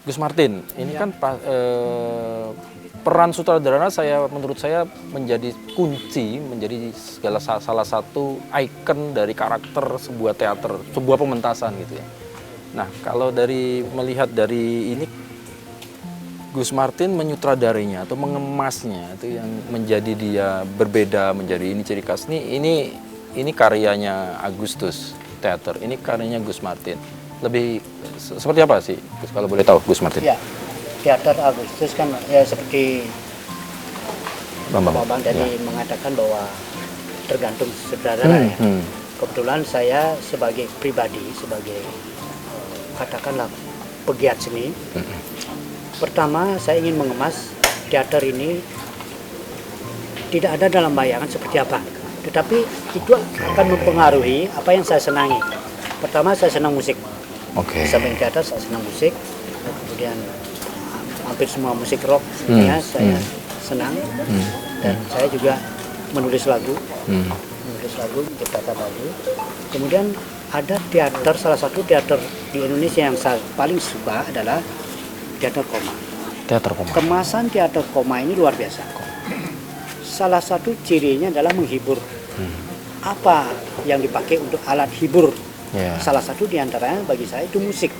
Gus Martin, ini kan peran sutradara menurut saya menjadi kunci, menjadi salah satu ikon dari karakter sebuah teater, sebuah pementasan gitu ya. Nah, kalau melihat dari ini, Gus Martin menyutradarinya atau mengemasnya itu yang menjadi dia berbeda, menjadi ini ciri khas. Ini karyanya Agustus Theater, ini karyanya Gus Martin. Lebih seperti apa sih, kalau boleh tahu, Gus Martin? Ya, Teater Agustus kan ya seperti Bambang tadi mengatakan bahwa tergantung sutradara ya. Kebetulan saya sebagai pribadi, sebagai katakanlah pegiat seni, pertama saya ingin mengemas teater ini tidak ada dalam bayangan seperti apa, tetapi itu akan mempengaruhi apa yang saya senangi. Pertama saya senang musik. Di samping teater saya senang musik, kemudian hampir semua musik rock ya saya senang, dan saya juga menulis lagu, menciptakan lagu. Kemudian ada teater, salah satu teater di Indonesia yang saya paling suka adalah teater koma. Teater koma. Kemasan teater koma ini luar biasa. Salah satu cirinya adalah menghibur. Apa yang dipakai untuk alat hibur? Salah satu diantaranya bagi saya itu musik.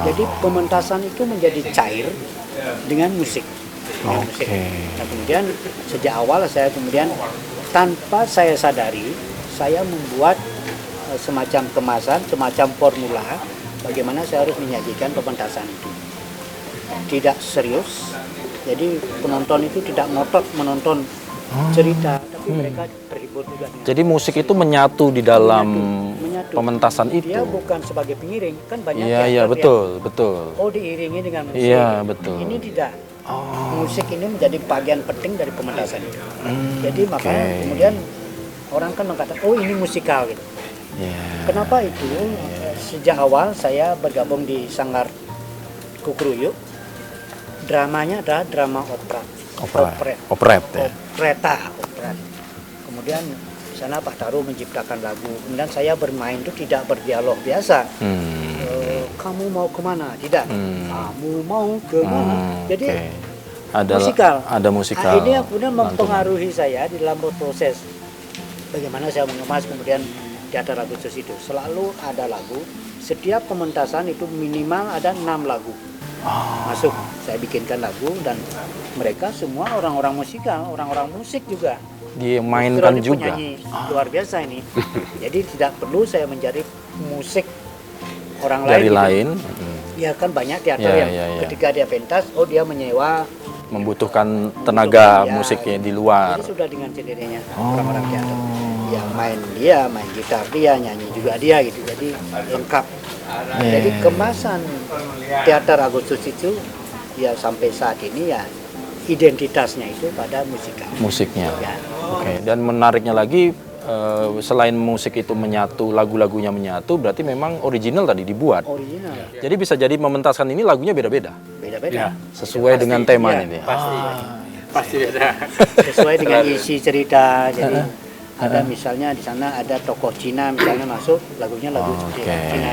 Jadi pementasan itu menjadi cair dengan musik. Nah, kemudian sejak awal saya tanpa saya sadari, saya membuat semacam kemasan, semacam formula bagaimana saya harus menyajikan pementasan itu. Tidak serius, jadi penonton itu tidak ngotot menonton cerita, tapi mereka terhibur juga. Jadi musik itu menyatu di dalam pementasan itu. Dia bukan sebagai pengiring, kan banyak Iya, betul. Oh, diiringi dengan musik. Iya, betul. Ini tidak. Musik ini menjadi bagian penting dari pementasan itu. Jadi makanya kemudian orang kan mengatakan, oh ini musikal gitu. Kenapa itu? Sejak awal saya bergabung di Sanggar Kukruyuk. Dramanya adalah drama operet. Kemudian di sana Pak Taru menciptakan lagu. Kemudian saya bermain itu tidak berdialog biasa. Kamu mau kemana? Tidak. Kamu mau kemana? Jadi ada musikal. Ini yang kemudian mempengaruhi saya di dalam proses bagaimana saya mengemas kemudian teater Agustus itu. Selalu ada lagu. Setiap pementasan itu minimal ada 6 lagu. Masuk, saya bikinkan lagu dan mereka semua orang-orang musikal, orang-orang musik juga. Dimainkan juga. Penyanyi luar biasa ini. Jadi tidak perlu saya mencari musik orang lain. Ya kan banyak teater yang ketika dia pentas, dia menyewa, membutuhkan tenaga musiknya di luar. Jadi sudah dengan sendirinya orang-orang teater. Yang main gitar dia, nyanyi juga dia gitu. Jadi lengkap. Jadi kemasan teater Agustus itu ya sampai saat ini ya identitasnya itu pada musiknya. Dan menariknya lagi selain musik itu menyatu, lagu-lagunya menyatu, berarti memang original tadi dibuat. Jadi bisa jadi mementaskan ini lagunya beda-beda. Sesuai dengan tema ini. Pasti beda. Sesuai dengan isi cerita. Jadi ada misalnya di sana ada tokoh Cina misalnya masuk, lagunya lagu Cina.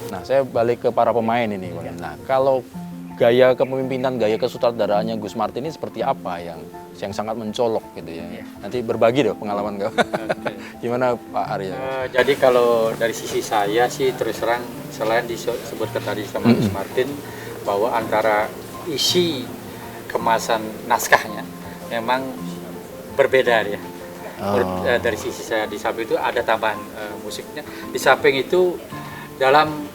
Nah, saya balik ke para pemain ini. Nah, kalau gaya kepemimpinan, gaya kesutradaraannya Gus Martin ini seperti apa yang sangat mencolok gitu ya? Nanti berbagi dong pengalaman kau. Gimana Pak Arya? Jadi kalau dari sisi saya sih terus terang, selain disebutkan tadi sama Gus Martin bahwa antara isi kemasan naskahnya memang berbeda ya. Dari sisi saya di samping itu ada tambahan musiknya. Di samping itu dalam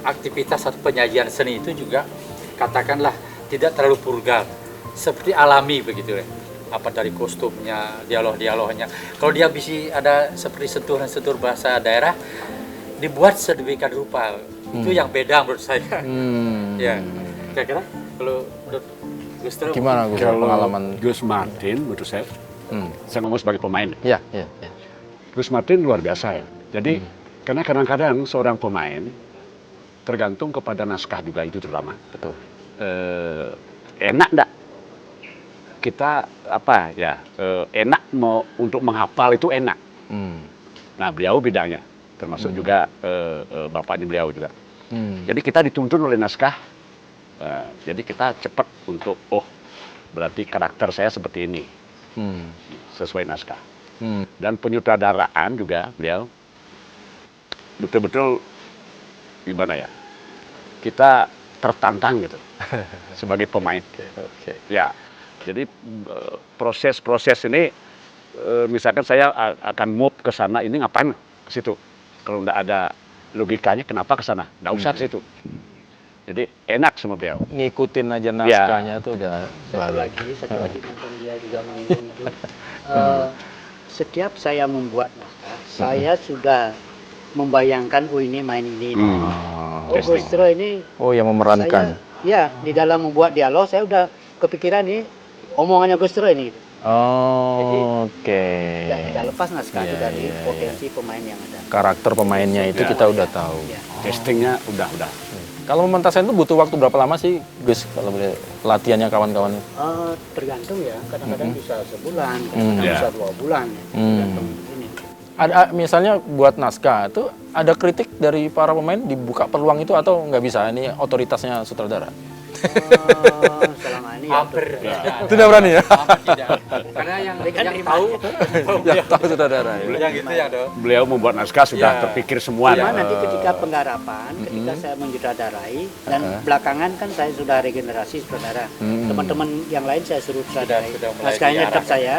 aktivitas atau penyajian seni itu juga katakanlah tidak terlalu vulgar, seperti alami begitu ya. Apa dari kostumnya, dialognya. Kalau dia bisa ada seperti sentuhan-sentuhan bahasa daerah dibuat sedemikian rupa. Itu yang beda menurut saya. Ya. Kira-kira kalau menurut Gus Tero, gimana Gus pengalaman Gus Martin menurut saya ngomong sebagai pemain. Gus Martin luar biasa ya. Jadi karena kadang-kadang seorang pemain tergantung kepada naskah juga itu terutama. Betul. Enak enggak kita enak mau untuk menghafal itu enak. Nah beliau bidangnya termasuk juga bapaknya beliau juga. Jadi kita dituntun oleh naskah. Jadi kita cepat untuk berarti karakter saya seperti ini, sesuai naskah. Dan penyutradaraan juga beliau betul-betul gimana ya? Kita tertantang gitu sebagai pemain. Ya, jadi proses ini misalkan saya akan move ke sana, ini ngapain ke situ? Kalau nggak ada logikanya, kenapa ke sana? Nggak usah ke situ. Jadi enak sama beliau. Ngikutin aja naskahnya tuh udah balik. Satu lagi tentang dia juga menyinggung itu. Setiap saya membuat naskah, saya sudah membayangkan ini main ini. Gustro ini yang memerankan. Di dalam membuat dialog saya udah kepikiran nih omongannya Gustro ini. Tidak lepas naskah itu dari potensi pemain yang ada. Karakter pemainnya itu kita udah tahu. Castingnya udah. Kalau mementasan itu butuh waktu berapa lama sih, Gus? Kalau latihannya kawan-kawan? Tergantung ya. Kadang-kadang bisa sebulan, kadang-kadang bisa 2 bulan. Ya. Tergantung ini. Ada misalnya buat naskah itu ada kritik dari para pemain, dibuka peluang itu atau nggak bisa? Ini otoritasnya sutradara. Selama ini Hampir Tidak berani ya? hampir tidak. Karena yang tahu Yang tahu sutradara ya. yang gitu ya dong. Beliau membuat naskah sudah terpikir semua. Cuma nanti ketika penggarapan, ketika saya menjutradarai dan belakangan kan saya sudah regenerasi sutradara. Teman-teman yang lain saya suruh sutradarai. Sudah mulai Naskahnya tetap diarahkan. saya.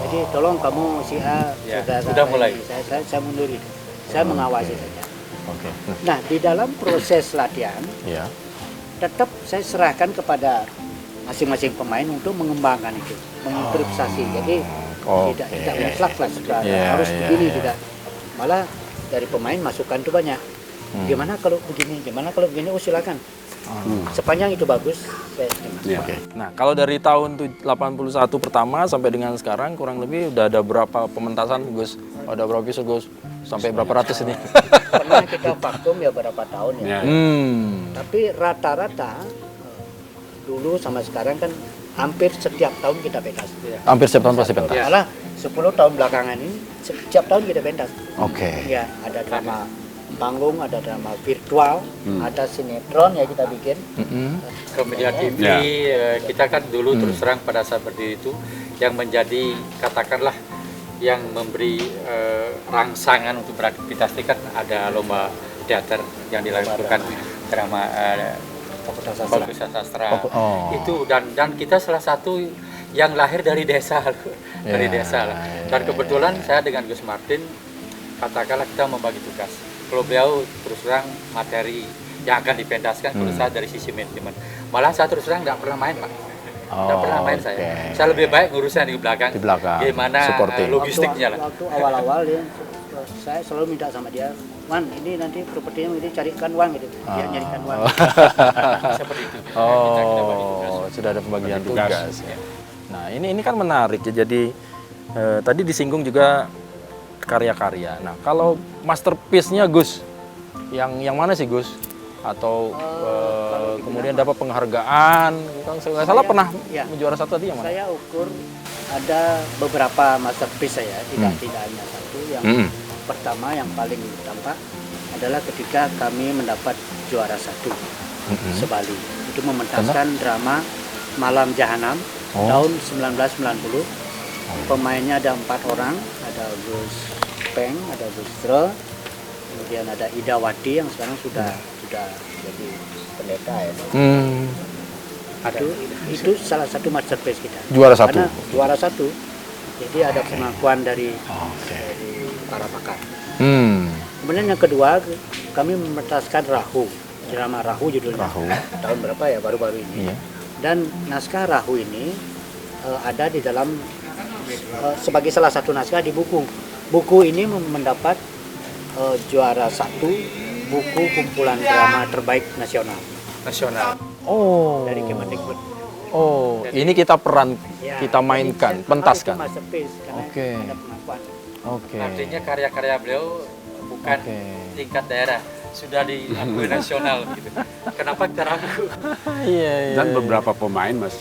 Jadi tolong kamu si A sudah mulai. Saya mundur itu. Saya mengawasi saja. Nah, di dalam proses latihan tetap saya serahkan kepada masing-masing pemain untuk mengembangkan itu, mengimprovisasi. Jadi tidak mutlak lah harus begini tidak. Malah dari pemain masukan itu banyak. Gimana kalau begini, silakan. Sepanjang itu bagus, saya terima. Nah, kalau dari tahun 81 pertama sampai dengan sekarang kurang lebih udah ada berapa pementasan, Gus? Ada berapa episode, Gus? Sampai berapa ratus ini? Pernah kita vakum ya berapa tahun ya. Tapi rata-rata dulu sama sekarang kan hampir setiap tahun kita pentas. Hampir setiap tahun pasti pentas. Malah 10 tahun belakangan ini setiap tahun kita pentas. Ya, ada drama panggung, ada drama virtual, ada sinetron ya kita bikin. Kemudian TV, kita kan dulu terus terang pada saat berdiri itu yang menjadi katakanlah yang memberi rangsangan untuk beraktivitas ini kan ada lomba teater yang dilakukan drama Fakultas Sastra. Itu dan kita salah satu yang lahir dari desa dari desa lah. Dan kebetulan saya dengan Gus Martin katakanlah kita membagi tugas. Kalau beliau terus terang materi yang akan dipentaskan, kalau saya dari sisi manajemen. Malah saya terus terang nggak pernah main, Pak. Nggak pernah main saya. Saya lebih baik ngurusnya di belakang. Gimana logistiknya lah. Waktu awal-awal ya, saya selalu minta sama dia, Wan, ini nanti propertinya ini carikan uang gitu. Dia nyarikan uang. Seperti itu. Sudah ada pembagian tugas. Nah, ini kan menarik ya. Jadi tadi disinggung juga karya-karya. Nah, kalau masterpiece-nya Gus, yang mana sih Gus? Atau kemudian dapat penghargaan? Kan saya salah pernah menjuara satu tadi yang mana? Saya ukur ada beberapa masterpiece saya, tidak hanya satu. Yang pertama yang paling tampak adalah ketika kami mendapat juara 1 se-Bali. Itu mementaskan drama Malam Jahanam tahun 1990. Pemainnya ada 4 orang, ada Gus Peng, ada Gus Dro, kemudian ada Ida Wati yang sekarang sudah jadi pendeta ya. Itu salah satu masterpiece kita. Juara 1. Karena juara 1. Jadi ada pengakuan dari para pakar. Kemudian yang kedua kami mementaskan Rahu, drama Rahu judulnya. Tahun berapa ya, baru-baru ini. Dan naskah Rahu ini ada di dalam sebagai salah satu naskah di buku. Buku ini mendapat juara 1 buku kumpulan drama terbaik nasional. Dari Kemendikbud. Ini kita kita mainkan, pentaskan. Itu masterpiece karena ada pengakuan. Artinya karya-karya beliau bukan tingkat daerah, sudah diakui nasional gitu. Kenapa kita ragu? Dan beberapa pemain, Mas,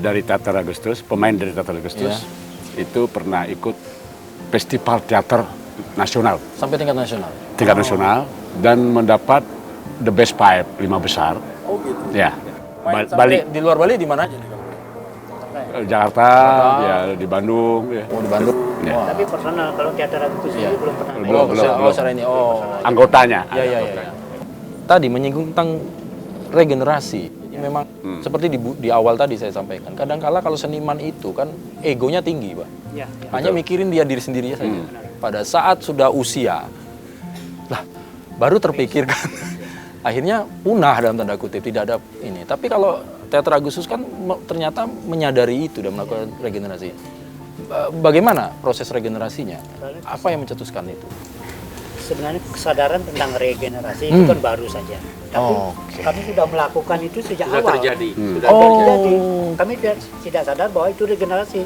dari Teater Agustus, itu pernah ikut festival teater nasional. Sampai tingkat nasional? Tingkat nasional. dan mendapat the best five, 5 besar. Oh gitu. Ya, Main Bali, sampai di luar Bali di mana aja nih? Jakarta, ya di Bandung. Ya. Oh di Bandung. Ya. Wah. Tapi personal kalau teater Agustus Iya. ini belum pernah. Belum, Oh, belum, oh, belum. secara ini. Oh. Anggotanya. Ya, ya, ya. Tadi menyinggung tentang regenerasi. Jadi memang seperti di awal tadi saya sampaikan. Kadangkala kalau seniman itu kan egonya tinggi, Pak. Ya, ya. Hanya mikirin dia diri sendirinya saja. Pada saat sudah usia, lah baru terpikirkan. Akhirnya punah dalam tanda kutip, tidak ada ini. Tapi kalau Teater Agustus kan ternyata menyadari itu dan melakukan regenerasi. Bagaimana proses regenerasinya? Apa yang mencetuskan itu? Sebenarnya kesadaran tentang regenerasi itu kan baru saja. Tapi Oke. kami sudah melakukan itu sejak Sudah awal. terjadi. Sudah Oh. Terjadi. Kami tidak sadar bahwa itu regenerasi.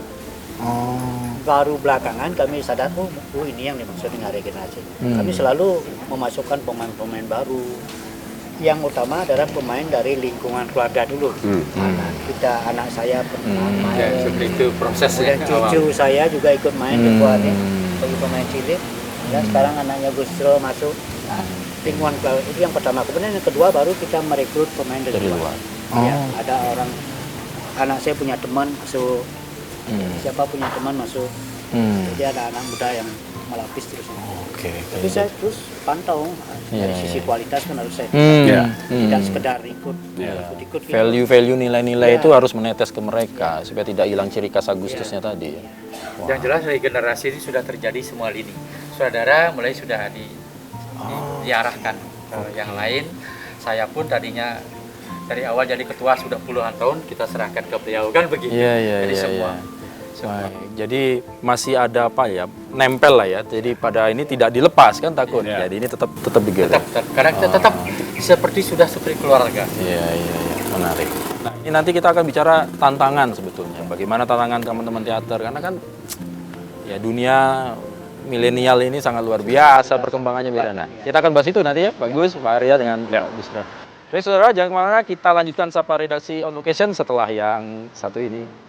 Oh. Baru belakangan kami sadar, oh ini yang dimaksud dengan regenerasi. Kami selalu memasukkan pemain-pemain baru. Yang utama adalah pemain dari lingkungan keluarga dulu. Anak saya pernah Ya, main. seperti itu prosesnya. Kemudian cucu saya juga ikut main di Kuala sebagai pemain cilik. Dan sekarang anaknya Gustro masuk lingkungan keluarga. Itu yang pertama. Kemudian yang kedua baru kita merekrut pemain dari luar. Ya, ada orang, anak saya punya teman masuk. Siapa punya teman masuk. Jadi ada anak muda yang melapis terus. Oke. Tapi saya terus pantau dari Iya, sisi kualitas kan harus saya tidak sekedar ikut ikut Value-value nilai-nilai itu harus menetes ke mereka supaya tidak hilang ciri khas Agustusnya tadi. Yang jelas regenerasi ini sudah terjadi semua lini. Saudara mulai sudah diarahkan ke yang lain. Saya pun tadinya dari awal jadi ketua sudah puluhan tahun kita serahkan ke beliau kan begitu. Iya, Jadi semua. Baik, jadi masih ada apa ya, nempel lah ya. Jadi pada ini tidak dilepas kan takut. Iya. Jadi ini tetap begitu. Tetap karena kita tetap seperti keluarga. Iya, menarik. Nah, ini nanti kita akan bicara tantangan sebetulnya. Bagaimana tantangan teman-teman teater? Karena kan ya dunia milenial ini sangat luar biasa perkembangannya beda. Nah, kita akan bahas itu nanti ya, Pak Gus, Pak Arya dengan Pak Busra. Jadi saudara, jangan kemana-mana, kita lanjutkan Sapa Redaksi On Location setelah yang satu ini.